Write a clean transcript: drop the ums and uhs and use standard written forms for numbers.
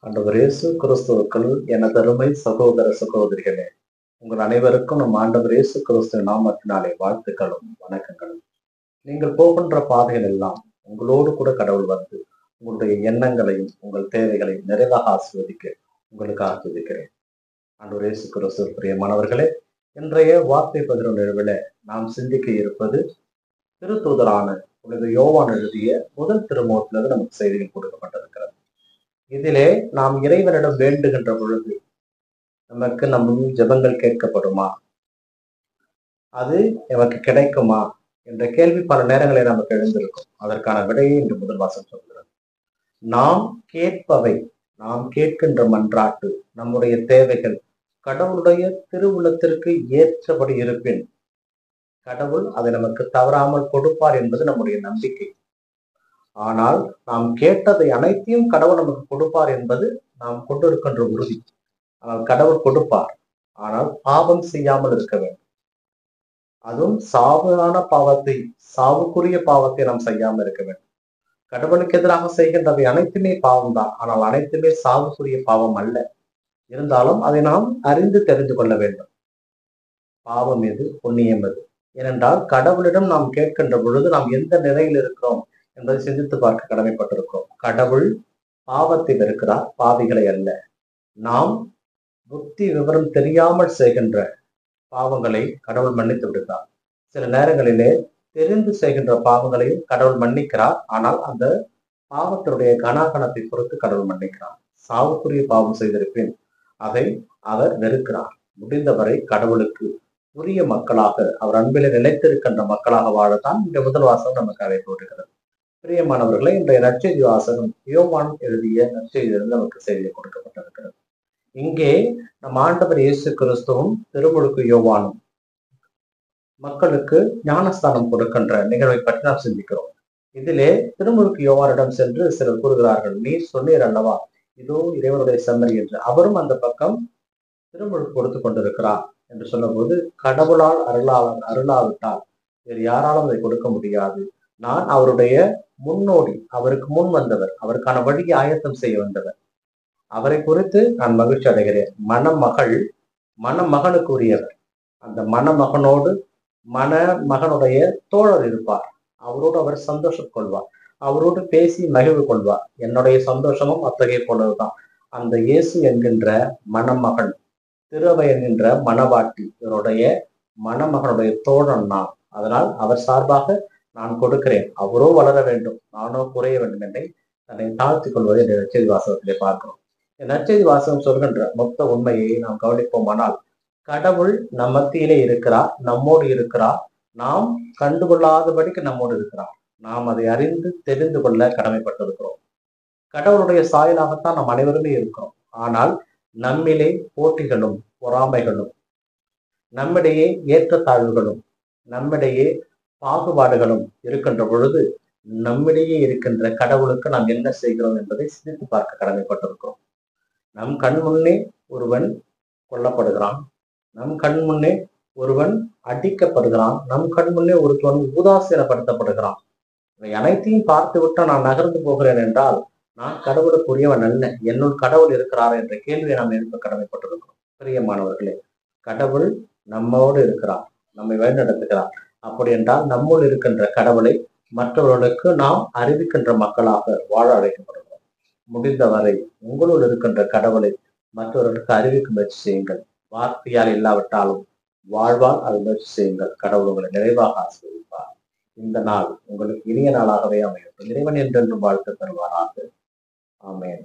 ஆண்டவர் இயேசு கிறிஸ்துவுக்குள் எனதருமை சகோதர சகோதரிகளே, உங்கள் அனைவருக்கும் நம் ஆண்டவர் இயேசு கிறிஸ்துவின் நாமத்தினாலே வாழ்த்துக்களும் வணக்கங்களும். நீங்கள் போகின்ற பாதைகள் எல்லாம் உங்களோடு கூட கடவுள் வந்து உங்களுடைய எண்ணங்களையும் உங்கள் தேவைகளையும் நிறைவாக ஆசீர்வதிக்க உங்களுக்கு ஆசீர்வதிக்கிறேன். ஆண்டவர் இயேசு கிறிஸ்து பிரியமானவர்களே, இன்றைய வார்த்தை பகிரும் நிகழ்வில் நாம் சிந்திக்க இருப்பது திருத்தூதரான புனித யோவான் எழுதிய முதல் திருமுகத்திலிருந்து நமக்கு செய்திகள் கொடுக்கப்பட்டிருக்கிறது. இதிலே நாம் இறைவனிடம் வேண்டுகின்ற பொழுது நமக்கு நம் ஜெபங்கள் கேட்கப்படுமா, அது நமக்கு கிடைக்குமா என்ற கேள்வி பல நேரங்களில் நமக்கு எழுந்திருக்கும். அதற்கான விடையை இன்று முதல் வாசகம் சொல்கிறது. நாம் கேட்பவை, நாம் கேட்கின்ற மன்றாட்டு, நம்முடைய தேவைகள் கடவுளுடைய திருவுளத்திற்கு ஏற்றபடி இருப்பின் கடவுள் அதை நமக்கு தவறாமல் கொடுப்பார் என்பது நம்முடைய நம்பிக்கை. ஆனால் நாம் கேட்டதை அனைத்தையும் கடவுள் நமக்கு கொடுப்பார் என்பது நாம் கொண்டிருக்கின்ற உறுதி. ஆனால் கடவுள் கொடுப்பார், ஆனால் பாவம் செய்யாமல் இருக்க வேண்டும். அதுவும் சாவான பாவத்தை, சாவுக்குரிய பாவத்தை நாம் செய்யாமல் இருக்க வேண்டும். கடவுளுக்கு எதிராக செய்கின்றவை அனைத்துமே பாவம் தான், ஆனால் அனைத்துமே சாவுக்குரிய பாவம் அல்ல. இருந்தாலும் அதை நாம் அறிந்து தெரிந்து கொள்ள வேண்டும். பாவம் எது, புண்ணியம் எது? ஏனென்றால் கடவுளிடம் நாம் கேட்கின்ற பொழுது நாம் எந்த நிலையில் இருக்கிறோம் என்பதை சிந்தித்து பார்க்க கடமைப்பட்டிருக்கிறோம். கடவுள் பாவத்தை வெறுக்கிறார், பாவிகளை அல்ல. நாம் புத்தி விவரம் தெரியாமல் செய்கின்ற பாவங்களை கடவுள் மன்னித்து விடுகிறார். சில நேரங்களிலே தெரிந்து செய்கின்ற பாவங்களையும் கடவுள் மன்னிக்கிறார். ஆனால் அந்த பாவத்தினுடைய கனாகணத்தை பொறுத்து கடவுள் மன்னிக்கிறார். சாவுக்குரிய பாவம் செய்திருப்பேன், அதை அவர் வெறுக்கிறார். முடிந்தவரை கடவுளுக்கு உரிய மக்களாக, அவர் அன்பிலே நிலைத்திருக்கின்ற மக்களாக வாழத்தான் இந்த முதல் வாசகம் நமக்கு அழைப்பு விடுகிறது. பிரியமானவர்களை, இன்றைய நற்செய்தி வாசகம் யோவான் எழுதிய நற்செய்தியிலிருந்து நமக்கு செய்தி கொடுக்கப்பட்டிருக்கிறது. இங்கே நம் ஆண்டவர் இயேசு கிறிஸ்துவும் திருமுழுக்கு யோவானும் மக்களுக்கு ஞானஸ்தானம் கொடுக்கின்ற நிகழ்வை பற்றி நாம் சிந்திக்கிறோம். இதிலே திருமுழுக்கு யோவானிடம் சென்று சிலர் கூறுகிறார்கள், நீர் சொன்னீர் அல்லவா, இதோ இறைவனுடைய செம்மறி என்று. அவரும் அந்த பக்கம் திருமுழுக்கு கொடுத்து கொண்டிருக்கிறார் என்று சொன்னபோது, கடவுளால் அருளாவிட்டால் வேறு யாராலும் அதை கொடுக்க முடியாது. நான் அவருடைய முன்னோடி, அவருக்கு முன் வந்தவர், அவருக்கான வழியை ஆயத்தம் செய்ய வந்தவர். அவரை குறித்து நான் மகிழ்ச்சி அடைகிறேன். மணமகனுக்கு உரியவர். அந்த மணமகனோடு மணமகனுடைய தோழர் இருப்பார். அவரோடு அவர் சந்தோஷம் கொள்வார், அவரோடு பேசி மகிழ்வு கொள்வார். என்னுடைய சந்தோஷமும் அத்தகைய போலதுதான். அந்த இயேசு என்கின்ற மணமகன், திருவை என்கின்ற மணவாட்டி, இவருடைய மணமகனுடைய தோழன் நான். அதனால் அவர் சார்பாக நான் கொடுக்கிறேன். அவரோ வளர வேண்டும், நானோ குறைய வேண்டும் என்றை தன்னை தாழ்த்திக் கொள்வதை இந்த நற்செய்தி வாசகத்திலே பார்க்கிறோம். இந்த நற்செய்தி வாசகம் சொல்கின்ற மொத்த உண்மையை நாம் கவனிப்போமானால், கடவுள் நம் மத்தியிலே இருக்கிறார், நம்மோடு இருக்கிறார். நாம் கண்டுகொள்ளாதபடிக்கு நம்மோடு இருக்கிறார். நாம் அதை அறிந்து தெரிந்து கொள்ள கடமைப்பட்டிருக்கிறோம். கடவுளுடைய சாயலாகத்தான் நாம் அனைவருமே இருக்கிறோம். ஆனால் நம்மிலே போட்டிகளும் பொறாமைகளும், நம்மிடையே ஏற்றத்தாழ்வுகளும், நம்மிடையே பாகுபாடுகளும் இருக்கின்ற பொழுது நம்மிடையே இருக்கின்ற கடவுளுக்கு நாம் என்ன செய்கிறோம் என்பதை சிந்தித்து பார்க்க கடமைப்பட்டிருக்கிறோம். நம் கண் முன்னே ஒருவன் கொல்லப்படுகிறான், நம் கண் முன்னே ஒருவன் அடிக்கப்படுகிறான், நம் கண் முன்னே ஒருவன் உதாசீனப்படுத்தப்படுகிறான். இவை அனைத்தையும் பார்த்து விட்டு நான் நகர்ந்து போகிறேன் என்றால் நான் கடவுளுக்குரியவன் அல்ல. என்னுள் கடவுள் இருக்கிறார் என்ற கேள்வியை நாம் எழுப்ப கடமைப்பட்டிருக்கிறோம். பிரியமானவர்களே, கடவுள் நம்மோடு இருக்கிறார், நம்மை வழிநடத்துகிறார். அப்படி என்றால் நம்முள் இருக்கின்ற கடவுளை மற்றவர்களுக்கு நாம் அறிவிக்கின்ற மக்களாக வாழ அழைக்கப்படுகிறோம். முடிந்தவரை உங்களுள் இருக்கின்ற கடவுளை மற்றவர்களுக்கு அறிவிக்க முயற்சி செய்யுங்கள். வார்த்தையால் இல்லாவிட்டாலும் வாழ்வால் அது முயற்சி செய்யுங்கள். கடவுள் உங்களை நிறைவாக ஆசீர்வதிப்பார். இந்த நாள் உங்களுக்கு இனிய நாளாகவே அமையட்டும். இறைவன் என்றென்றும் வாழ்த்து தருவாராக. ஆமென்.